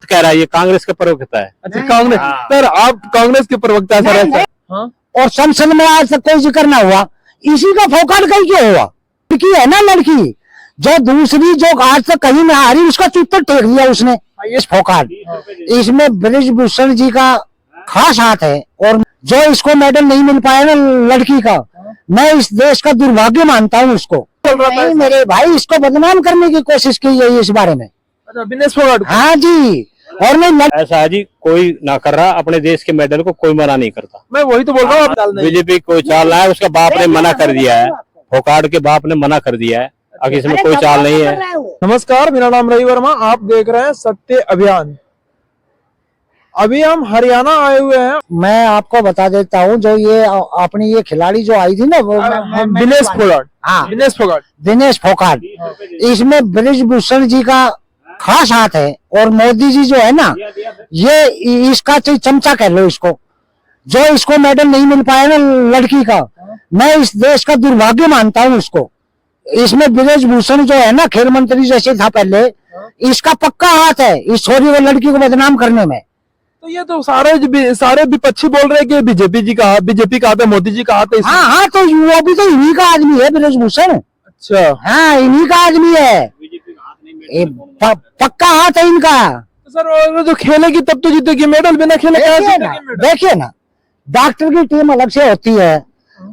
कह रहा है ये कांग्रेस का प्रवक्ता है। अच्छा कांग्रेस सर, आप कांग्रेस के प्रवक्ता है सर ऐसा? हाँ? और संसद में आज तक कोई जिक्र ना हुआ, इसी का फोकाट कहीं क्यों हुआ? लड़की है ना, लड़की जो दूसरी जो आज तक कहीं ना आ रही उसका चुत्तर टेक दिया उसने, इस फोकाट। इसमें ब्रिजभूषण जी का खास हाथ है, और जो इसको मेडल नहीं मिल पाया ना लड़की का, मैं इस देश का दुर्भाग्य मानता हूँ उसको। नहीं मेरे भाई, इसको बदनाम करने की कोशिश की है इस बारे में। अच्छा विनेश फोगाट? हाँ जी। और नहीं ऐसा है जी, कोई ना कर रहा, अपने देश के मेडल को कोई मना नहीं करता। मैं वही तो बोल रहा हूँ। बीजेपी कोई चाल रहा है, उसका बाप ने मना कर दिया है, फोकाट के बाप ने मना कर दिया है, आगे इसमें कोई चाल नहीं है। नमस्कार, मेरा नाम रवि वर्मा, आप देख रहे हैं सत्य अभियान। अभी हम हरियाणा आए हुए हैं। मैं आपको बता देता हूँ, जो ये अपनी ये खिलाड़ी जो आई थी ना, वो विनेश फोगाट। हाँ, विनेश फोगाट। दिनेश फोगाट। इसमें ब्रिजभूषण जी का खास हाथ है, और मोदी जी जो है ना, ये इसका चमचा कह लो इसको, जो इसको मेडल नहीं मिल पाया ना लड़की का, मैं इस देश का दुर्भाग्य मानता हूँ उसको। इसमें ब्रिजभूषण जो है ना, खेल मंत्री जैसे था पहले, इसका पक्का हाथ है इस छोरी व लड़की को बदनाम करने में। तो ये तो सारे विपक्षी बोल रहे हैं कि बीजेपी का हाथ है, मोदी जी का हाथ है। हाँ हाँ, तो वो भी तो इन्हीं का आदमी है ब्रिजभूषण। अच्छा हाँ, इन्हीं का आदमी है, पक्का हाथ है इनका। तो सर वो जो खेलेगी तब तो जीतेगी, मेडल बिना खेले कैसे जीतेगी? देखिए ना, डॉक्टर की टीम अलग से होती है,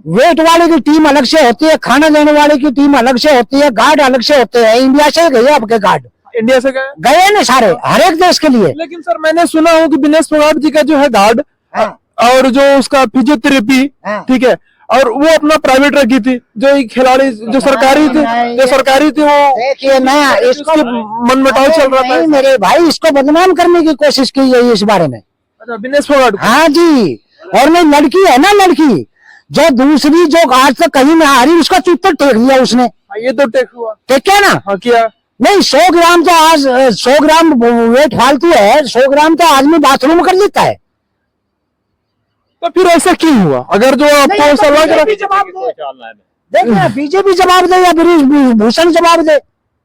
वेट वाले की टीम अलग से होती है, खाना देने वाले की टीम अलग से होती है, गार्ड अलग से होते हैं। इंडिया से गए आपके गार्ड, इंडिया से गए ना सारे, हर एक देश के लिए। लेकिन सर मैंने सुना हूँ कि विनेश फोगाट जी का जो है गार्ड और जो उसका फिजियोथेरेपी, ठीक है, और वो अपना प्राइवेट रखी थी, जो खिलाड़ी जो सरकारी थी वो। देखिए ना, इसको मनमुटाव चल रहा था। मेरे भाई, इसको बदनाम करने की कोशिश की है इस बारे में। अच्छा विनेश फोगाट? हाँ जी। और नहीं, लड़की है ना, लड़की जो दूसरी जो आज तक कहीं ना आ रही उसका चुत्तर टेक दिया उसने। ये तो टेक हुआ, ठीक है ना? हाँ किया। नहीं, 100 ग्राम तो आज 100 ग्राम वेट फालतू है, 100 ग्राम तो आदमी बाथरूम कर लेता है। तो फिर ऐसा क्यों हुआ? अगर जो आपको ऐसा लग रहा है, देखिए बीजेपी जवाब दे या ब्रिजभूषण जवाब दे।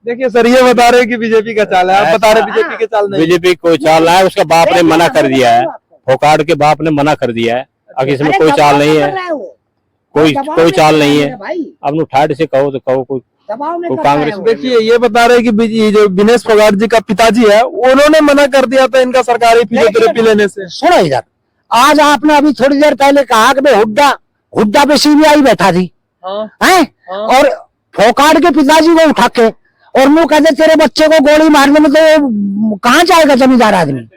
देखिए सर ये बता रहे हैं कि बीजेपी का चाल है, आप बता रहे बीजेपी के चाल नहीं। बीजेपी कोई चाल रहा है, उसका बाप ने मना कर दिया है, फोकाट के बाप ने मना कर दिया है, आगे इसमें कोई चाल नहीं है, कोई चाल नहीं है। अब ठाट से कहो तो कहो कोई कांग्रेस। देखिए ये बता रहे हैं कि जो विनेश फोगाट जी का पिताजी है, उन्होंने मना कर दिया था इनका सरकारी फिजियोथेरेपी लेने से। सुनो इधर, आज आपने अभी थोड़ी देर पहले कहा कि हुड्डा पे सीबीआई बैठा थी, हैं? और फोकाट के पिताजी को उठा के और मुंह कहते तेरे बच्चे को गोली मारने में, तो कहाँ जाएगा जमींदार आदमी,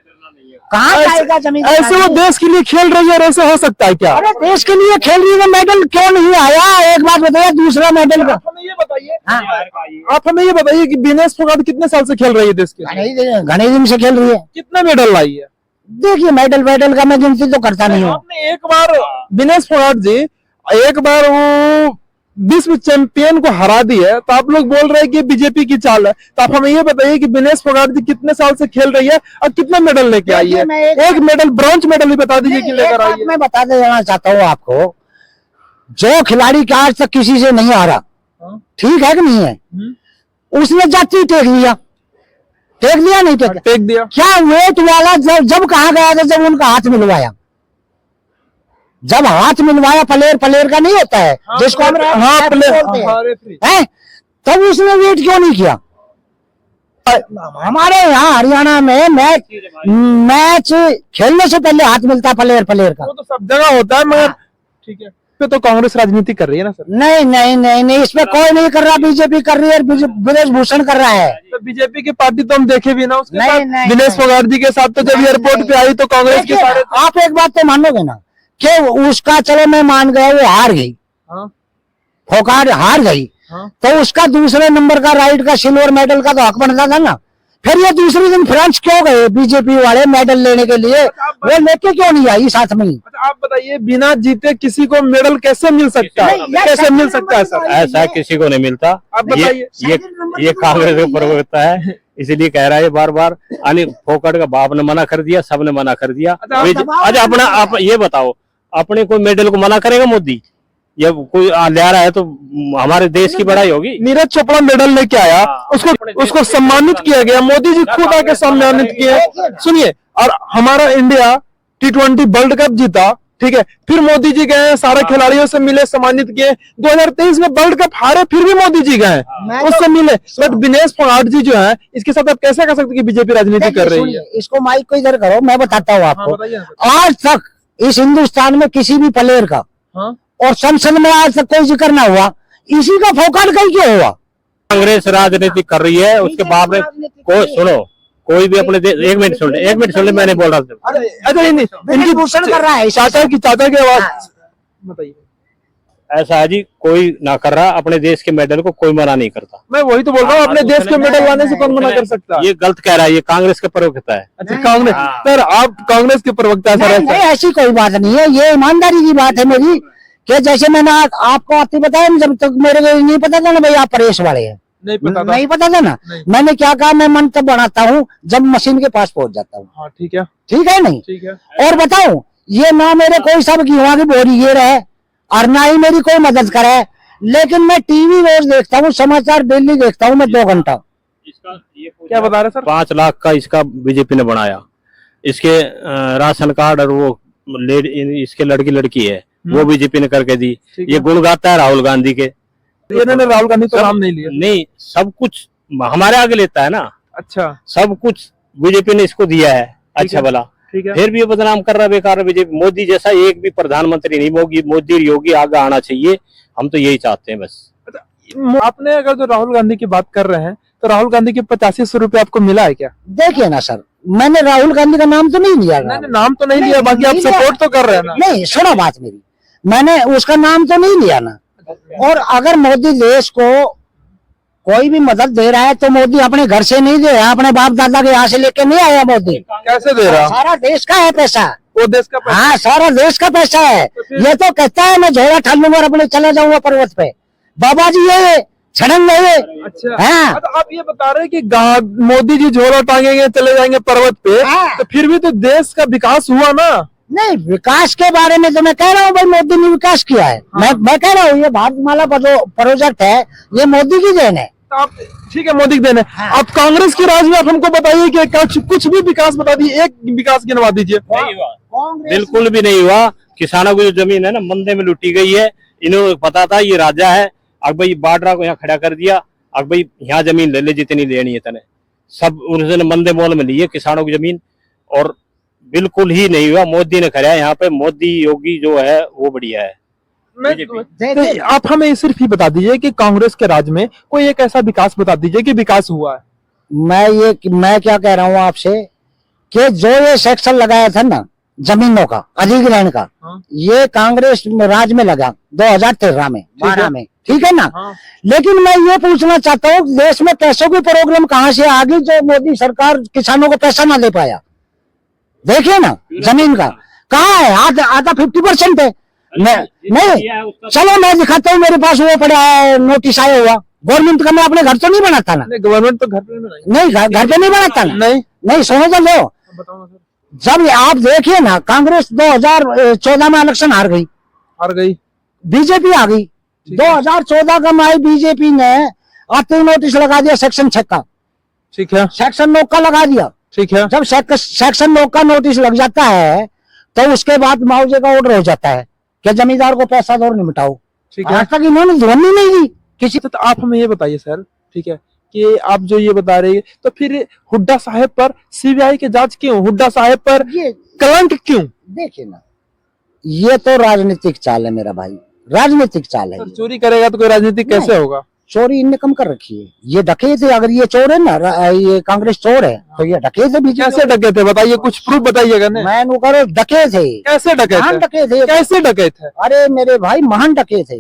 कहाँ जाएगा जमींदार? ऐसे वो देश के लिए खेल रही है, ऐसे हो सकता है क्या? अरे देश के लिए खेल रही है, मेडल क्यों नहीं आया? एक बात बताइए, दूसरा मेडल का आप हमें ये बताइए कि विनेश फोगाट कितने साल से खेल रही है देश के? घने दिन से खेल रही है। कितना मेडल लाई है? देखिए मेडल का मैं गिनती तो करता नहीं हूँ। आपने एक बार विनेश फोगाट जी एक बार वो विश्व चैंपियन को हरा दी है, तो आप लोग बोल रहे हैं कि बीजेपी की चाल है। तो आप हमें ये बताइए कि विनेश फोगाट जी कितने साल से खेल रही है और कितना मेडल लेके आई है? एक मेडल, ब्रॉन्ज मेडल भी बता दीजिए कि लेकर आई है। मैं बता देना चाहता हूँ आपको, जो खिलाड़ी का आज तक किसी से नहीं हारा, ठीक है कि नहीं है, उसने जाति टेक लिया नहीं टेक दिया। क्या वेट वाला जब कहा गया था, जब उनका हाथ मिलवाया, जब हाथ मिलवाया, प्लेयर का नहीं होता है जिसको हम बोलते हैं, तब उसने वेट क्यों नहीं किया? हमारे यहाँ हरियाणा में मैच खेलने से पहले हाथ मिलता है प्लेयर का। वो तो सब जगह होता है, मगर ठीक है, पे तो कांग्रेस राजनीति कर रही है ना सर? नहीं, इसमें कोई नहीं कर रहा, बीजेपी कर रही है, ब्रिजभूषण कर रहा है। तो बीजेपी की पार्टी तो हम देखे भी ना, उसके साथ विनेश फोगाट जी के साथ तो जब एयरपोर्ट पे आई तो कांग्रेस के सारे। आप एक बात तो मानोगे ना कि उसका, चलो मैं मान गया वो हार गई, फोगाट हार गई, तो उसका दूसरे नंबर का राइट का सिल्वर मेडल का तो हक बनता था ना। फिर ये दूसरे दिन फ्रांस क्यों गए बीजेपी वाले मेडल लेने के लिए? वो लेके क्यों नहीं आई साथ में? आप बताइए, बिना जीते किसी को मेडल कैसे मिल सकता है? कैसे मिल सकता है सर? ऐसा किसी को नहीं मिलता। आप बताइए। ये कांग्रेस का प्रवक्ता है, इसलिए कह रहा है बार बार। फोकाट का बाप ने मना कर दिया, सबने मना कर दिया। अच्छा अपना आप ये बताओ, अपने कोई मेडल को मना करेगा मोदी? ये कोई ले रहा है तो हमारे देश की बड़ाई होगी। नीरज चोपड़ा मेडल लेके आया, उसको सम्मानित किया गया, मोदी जी खुद आके सम्मानित किए। सुनिए, और हमारा इंडिया T20 वर्ल्ड कप जीता, ठीक है, फिर मोदी जी गए, सारे खिलाड़ियों से मिले, सम्मानित किए। 2023 में वर्ल्ड कप हारे, फिर भी मोदी जी गए, उससे मिले। बट विनेश फोगाट जी जो है, इसके साथ आप कैसे कह सकते कि बीजेपी राजनीति कर रही है? इसको माइक को इधर करो, मैं बताता हूँ आपको। आज तक इस हिंदुस्तान में किसी भी प्लेयर का और संसद में आज तक कोई जिक्र ना हुआ, इसी का फोकाट कहीं क्यों हुआ? कांग्रेस राजनीति कर रही है, उसके बाप ने कोई सुनो, कोई भी अपने एक मिनट सुन ले, मैंने बोल रहा था। अच्छा, इनकी दूषण कर रहा है, चाचा की आवाज बताइए। ऐसा है जी, कोई ना कर रहा, अपने देश के मेडल को कोई मना नहीं करता। मैं वही तो बोल रहा हूँ, अपने देश के मेडल लाने से कौन मना कर सकता? ये गलत कह रहा है, ये कांग्रेस का प्रवक्ता है। अच्छा, कांग्रेस सर, आप कांग्रेस के प्रवक्ता सर? नहीं, ऐसी कोई बात नहीं है, ये ईमानदारी की बात है मेरी, कि जैसे मैंने आपको आती बताया, जब तक मेरे को नहीं पता था ना भाई आप परेश वाले हैं, नहीं पता था ना, मैंने क्या कहा, मैं मन तब बनाता हूँ जब मशीन के पास पहुंच जाता हूँ। हाँ, ठीक है, ठीक है, नहीं ठीक है। और बताओ, ये ना मेरे कोई सब गेहूं की बोरी ये रहे और ना ही मेरी कोई मदद करे, लेकिन मैं टीवी रोज देखता हूँ, समाचार डेली देखता हूँ मैं 2 घंटा। क्या बता रहे सर? 5 लाख का इसका बीजेपी ने बनाया, इसके राशन कार्ड और वो इसके लड़की है वो बीजेपी ने करके दी। ये गुण गाता है राहुल गांधी के, इन्होंने राहुल गांधी तो नाम नहीं लिया। नहीं, सब कुछ हमारे आगे लेता है ना। अच्छा, सब कुछ बीजेपी ने इसको दिया है, अच्छा भला, ठीक है। फिर भी ये बदनाम कर रहा है बेकार बीजेपी। मोदी जैसा एक भी प्रधानमंत्री नहीं, मोदी योगी आगे आना चाहिए, हम तो यही चाहते हैं बस। आपने अगर जो राहुल गांधी की बात कर रहे हैं, तो राहुल गांधी के 8500 रुपए आपको मिला है क्या? देखिए ना सर, मैंने राहुल गांधी का नाम तो नहीं लिया। नाम तो नहीं लिया, बाकी आप सपोर्ट तो कर रहे हैं ना? नहीं, सुनो बात मेरी, मैंने उसका नाम तो नहीं लिया ना। और अगर मोदी देश को कोई भी मदद दे रहा है तो मोदी अपने घर से नहीं दे रहा, अपने बाप दादा के यहाँ से लेके नहीं आया मोदी। कैसे दे रहा? सारा देश का है पैसा, वो देश का पैसा? हाँ, सारा देश का पैसा है। ये तो कहता है मैं झोला ठाल लूंगा और अपने चला जाऊंगा पर्वत पे, बाबा जी ये छड़ंग है। अच्छा, हाँ। तो आप ये बता रहे हैं कि मोदी जी झोला टांगेंगे चले जाएंगे पर्वत पे, तो फिर भी तो देश का विकास हुआ ना? नहीं, विकास के बारे में तो मैं कह रहा हूँ भाई, मोदी ने विकास किया है। मैं कह रहा हूँ ये भारतमाला प्रोजेक्ट है, ये मोदी की देन है। आप ठीक है, मोदी की देन है। आप कांग्रेस के राज में आप हमको बताइए कि कुछ भी विकास बता दीजिए, एक विकास गिनवा दीजिए। बिल्कुल भी नहीं हुआ। किसानों की जो जमीन है ना मंदे में लूटी गई है, इन्होंने पता था ये राजा है, अब भाई बार्डरा को यहाँ खड़ा कर दिया, अब भाई यहाँ जमीन ले ले जितनी लेनी है तने, सब उन्होंने मंदे मोल में ली है किसानों की जमीन, और बिल्कुल ही नहीं हुआ। मोदी ने खड़ा है यहाँ पे, मोदी योगी जो है वो बढ़िया है। तो आप हमें सिर्फ ही बता दीजिए कि कांग्रेस के राज में कोई एक ऐसा विकास बता दीजिए कि विकास हुआ है। मैं क्या कह रहा हूँ आपसे कि जो ये सेक्शन लगाया था ना जमीनों का अधिग्रहण का, ये कांग्रेस राज में लगा 2013 में 12 में, ठीक है ना। लेकिन मैं ये पूछना चाहता हूँ, देश में पैसों की प्रॉब्लम कहाँ से आ गई जो मोदी सरकार किसानों को पैसा ना दे पाया? देखिए ना, जमीन का कहाँ है, आधा 50% है। नहीं, चलो मैं दिखाता हूँ, मेरे पास वो पड़ा है नोटिस आया हुआ गवर्नमेंट का। मैं अपने घर तो नहीं बनाता ना, गवर्नमेंट तो घर पे नहीं, घर पे नहीं बनाता ना। नहीं, सुनो तो लो, जब आप देखिए ना, कांग्रेस 2014 में इलेक्शन हार गई, बीजेपी आ गई। 2014 का माई बीजेपी ने आते ही नोटिस लगा दिया सेक्शन 6 का, ठीक है, सेक्शन 9 का लगा दिया, ठीक है। जब सेक्शन 9 का नोटिस लग जाता है तो उसके बाद मुआवजे का ऑर्डर हो जाता है कि जमींदार को पैसा दो नहीं मिटाओ, ठीक है। आज तक इन्होंने ध्वनि नहीं दी किसी। तो आप हमें ये बताइए सर, ठीक है, कि आप जो ये बता रहे हैं, तो फिर हुड्डा साहब पर सीबीआई की जांच क्यों? हुड्डा साहब पर कलंक क्यों? देखिए ना, ये तो राजनीतिक चाल है मेरा भाई, राजनीतिक चाल है। चोरी करेगा तो कोई राजनीतिक कैसे होगा? चोरी इनने कम कर रखी है, ये डकैत है। अगर ये चोर है ना, ये कांग्रेस चोर है, तो ये डकैत है। कैसे डकैत है बताइए, कुछ प्रूफ बताइएगा। मैं डकैत है। कैसे डकैत है? डकैत है, कैसे डकैत है? अरे मेरे भाई महान डकैत है।